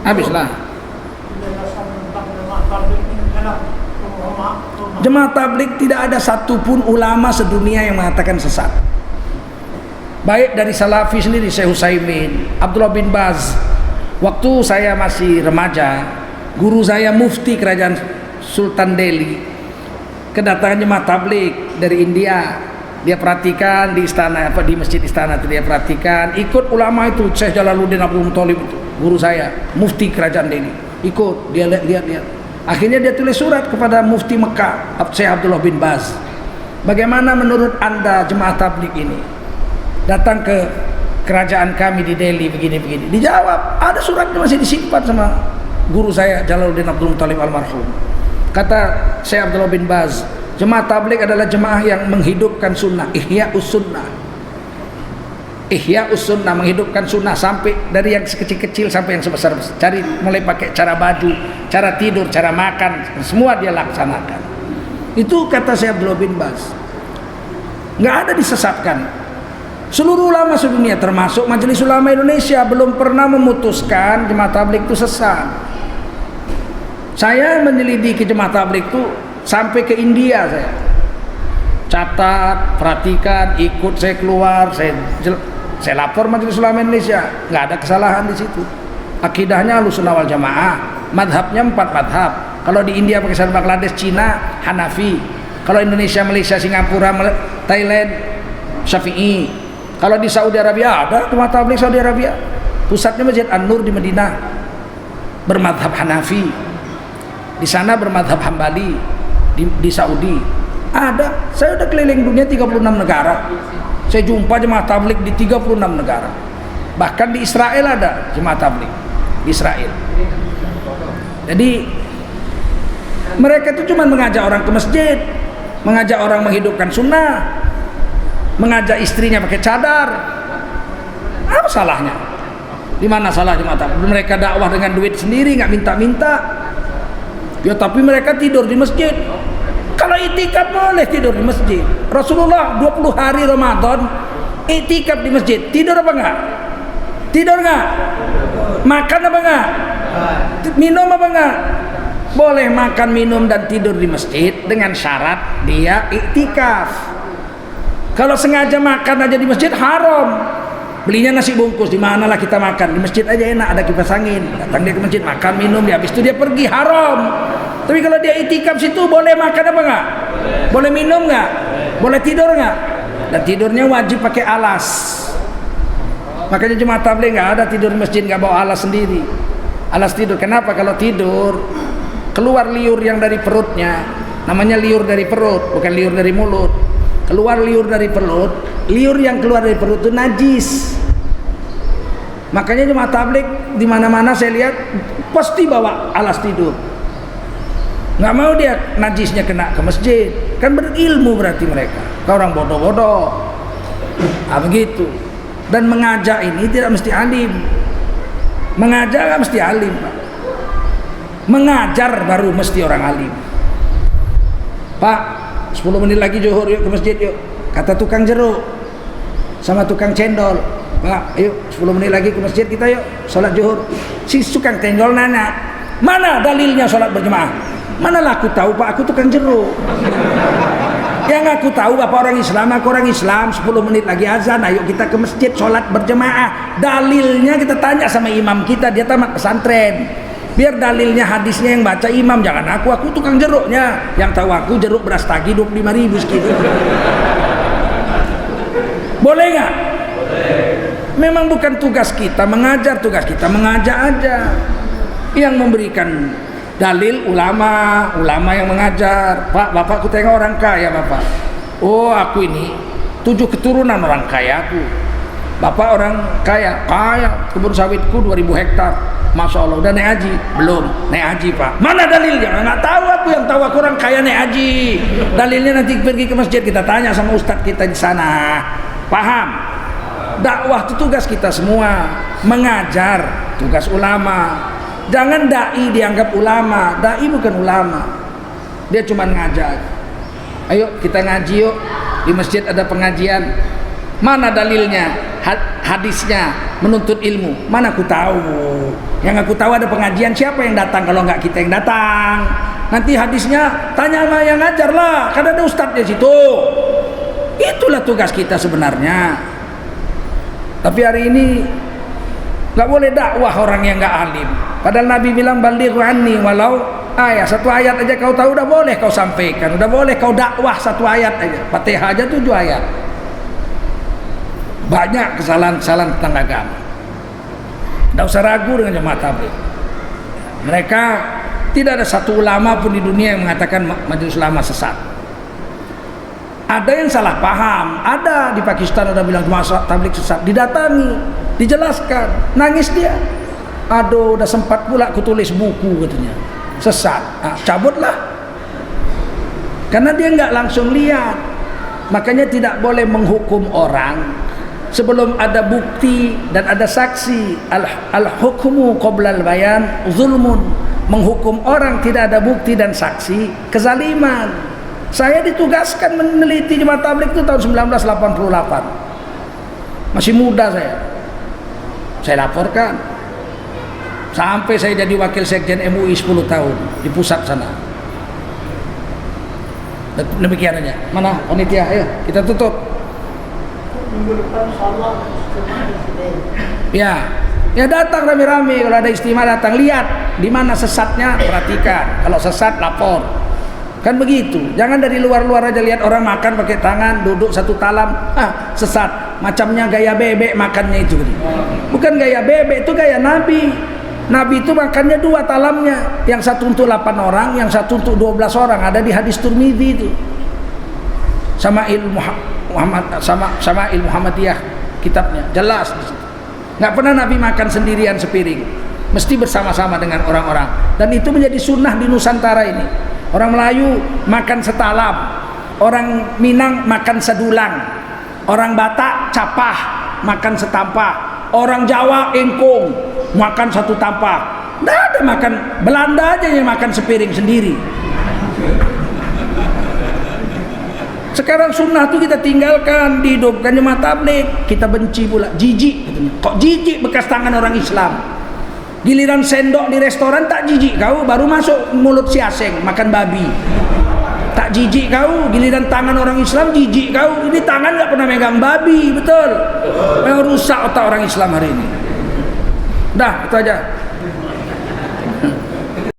Habislah. Jemaah tabligh tidak ada satupun ulama sedunia yang mengatakan sesat. Baik dari Salafi sendiri, Syekh Utsaimin, Abdullah bin Baz. Waktu saya masih remaja, guru saya mufti kerajaan Sultan Delhi kedatangan jemaah tabligh dari India. Dia perhatikan di istana, di masjid istana itu dia perhatikan, ikut ulama itu Syekh Jalaluddin Abdul Muthalib itu, guru saya, mufti kerajaan Delhi. Ikut, dia lihat. Akhirnya dia tulis surat kepada mufti Mekah, Syekh Abdullah bin Baz. Bagaimana menurut Anda jemaah tabligh ini datang ke kerajaan kami di Delhi begini-begini? Dijawab, ada suratnya masih disimpan sama guru saya Jalaluddin Abdul Muthalib almarhum. Kata Syekh Abdullah bin Baz, jemaah tabligh adalah jemaah yang menghidupkan sunnah, ihya'us sunnah. Ihya'us sunnah, menghidupkan sunnah, sampai dari yang sekecil-kecil sampai yang sebesar. Cari mulai pakai cara baju, cara tidur, cara makan, semua dia laksanakan. Itu kata Syekh Abdullah bin Baz. Nggak ada disesatkan. Seluruh ulama sedunia termasuk Majelis Ulama Indonesia belum pernah memutuskan jemaah tabligh itu sesat. Saya menyelidiki jemaah tabligh itu sampai ke India, saya catat, perhatikan, ikut, saya keluar, saya lapor Majelis Ulama Indonesia, nggak ada kesalahan di situ. Akidahnya Ahlussunnah wal Jamaah, madhabnya 4 madhab. Kalau di India, Pakistan, Bangladesh, Cina, Hanafi. Kalau Indonesia, Malaysia, Singapura, Thailand, Syafi'i. Kalau di Saudi Arabia ada jemaah tabligh Saudi Arabia, pusatnya Masjid An-Nur di Madinah, bermadhab Hanafi. Di sana bermadhab Hambali. Di Saudi ada. Saya udah keliling dunia 36 negara. Saya jumpa jemaah tabligh di 36 negara. Bahkan di Israel ada jemaah tabligh di Israel. Jadi mereka itu cuma mengajak orang ke masjid, mengajak orang menghidupkan sunnah, mengajak istrinya pakai cadar. Apa salahnya? Di mana salah jemaah tabligh? Mereka dakwah dengan duit sendiri, nggak minta-minta. Ya tapi mereka tidur di masjid. Kalau itikaf boleh tidur di masjid. Rasulullah 20 hari Ramadan itikaf di masjid. Tidur apa enggak? Tidur enggak? Makan apa enggak? Minum apa enggak? Boleh makan, minum dan tidur di masjid dengan syarat dia itikaf. Kalau sengaja makan aja di masjid haram. Belinya nasi bungkus, di manalah kita makan? Di masjid aja enak, ada kipas angin. Datang dia ke masjid, makan, minum, habis itu dia pergi, haram. Tapi kalau dia itikaf situ boleh makan apa enggak? Boleh minum enggak? Boleh tidur enggak? Dan tidurnya wajib pakai alas. Makanya jemaah tabligh enggak ada tidur di masjid enggak bawa alas sendiri. Alas tidur. Kenapa? Kalau tidur keluar liur yang dari perutnya. Namanya liur dari perut, bukan liur dari mulut. Keluar liur dari perut, liur yang keluar dari perut itu najis. Makanya jemaah tabligh di mana-mana saya lihat pasti bawa alas tidur. Nggak mau dia najisnya kena ke masjid. Kan berilmu berarti mereka. Kau orang bodoh-bodoh. Begitu. Dan mengajak ini tidak mesti alim. Mengajak nggak mesti alim, Pak. Mengajar baru mesti orang alim. Pak, 10 menit lagi zuhur, yuk ke masjid yuk. Kata tukang jeruk sama tukang cendol, Pak, ayo 10 menit lagi ke masjid kita yuk, sholat zuhur. Si tukang cendol nanya, mana dalilnya sholat berjemaah? Manalah aku tahu, Pak, aku tukang jeruk. Yang aku tahu Bapak orang Islam, aku orang Islam. 10 menit lagi azan, ayo kita ke masjid sholat berjemaah. Dalilnya kita tanya sama imam kita, dia tamat pesantren. Biar dalilnya hadisnya yang baca imam, jangan aku tukang jeruknya. Yang tahu aku jeruk beras tagi 25.000 segitu. Boleh nggak? Memang bukan tugas kita mengajar, tugas kita mengajak aja. Yang memberikan dalil ulama yang mengajar. Pak, Bapak aku tengok orang kaya Bapak. Oh, aku ini 7 keturunan orang kaya aku. Bapak orang kaya, kebun sawitku 2000 hektar. Masya Allah, udah naik haji? Belum, naik haji Pak. Mana dalilnya? Nggak tahu aku, yang tahu aku orang kaya naik haji. Dalilnya nanti pergi ke masjid, kita tanya sama ustadz kita di sana. Paham? Dakwah itu tugas kita semua. Mengajar, tugas ulama. Jangan da'i dianggap ulama. Da'i bukan ulama. Dia cuma ngajar. Ayo kita ngaji yuk. Di masjid ada pengajian. Mana dalilnya? hadisnya, menuntut ilmu. Mana aku tahu. Yang aku tahu ada pengajian, siapa yang datang kalau nggak kita yang datang. Nanti hadisnya tanya sama yang ngajar lah, kan ada ustadz di situ. Itulah tugas kita sebenarnya. Tapi hari ini nggak boleh dakwah orang yang nggak alim. Padahal Nabi bilang balighu anni walau ayat, satu ayat aja kau tahu udah boleh kau sampaikan, udah boleh kau dakwah satu ayat aja. Fatihah aja 7 ayat. Banyak kesalahan-kesalahan tentang agama. Tidak usah ragu dengan jemaah tabligh. Mereka tidak ada satu ulama pun di dunia yang mengatakan majelis ulama sesat. Ada yang salah paham, ada di Pakistan ada bilang jemaah tabligh sesat, didatangi, dijelaskan, nangis dia. Aduh, udah sempat pula aku tulis buku katanya. Sesat, cabutlah. Karena dia nggak langsung lihat. Makanya tidak boleh menghukum orang sebelum ada bukti dan ada saksi. Al-hukmu qabla al-bayan zulmun. Menghukum orang tidak ada bukti dan saksi, kezaliman. Saya ditugaskan meneliti jemaah tabligh itu tahun 1988. Masih muda saya. Saya laporkan. Sampai saya jadi wakil sekjen MUI 10 tahun di pusat sana. Demikian aja. Mana panitia? Ayo kita tutup. Minggu depan insyaallah Ya, ya datang rame-rame, kalau ada istimewa datang, lihat di mana sesatnya, perhatikan. Kalau sesat lapor. Kan begitu. Jangan dari luar-luar aja lihat orang makan pakai tangan, duduk satu talam, sesat. Macamnya gaya bebek makannya itu. Bukan gaya bebek, itu gaya Nabi. Nabi itu makannya 2 talamnya, yang satu untuk 8 orang, yang satu untuk 12 orang. Ada di hadis Tirmidzi itu. Sama'il Muhammadiyah kitabnya jelas di situ. Nggak pernah Nabi makan sendirian sepiring, mesti bersama-sama dengan orang-orang. Dan itu menjadi sunnah di Nusantara ini. Orang Melayu makan setalam, orang Minang makan sedulang, orang Batak capah makan setampah, orang Jawa engkong makan satu tampah. Nggak ada makan, Belanda aja yang makan sepiring sendiri. Sekarang sunnah itu kita tinggalkan, dihidupkan jemaah tabligh, kita benci pula, jijik katanya. Kok jijik bekas tangan orang Islam? Giliran sendok di restoran tak jijik kau, baru masuk mulut si aseng makan babi. Tak jijik kau, giliran tangan orang Islam jijik kau. Ini tangan nggak pernah megang babi, betul? Yang rusak otak orang Islam hari ini. Dah, itu aja.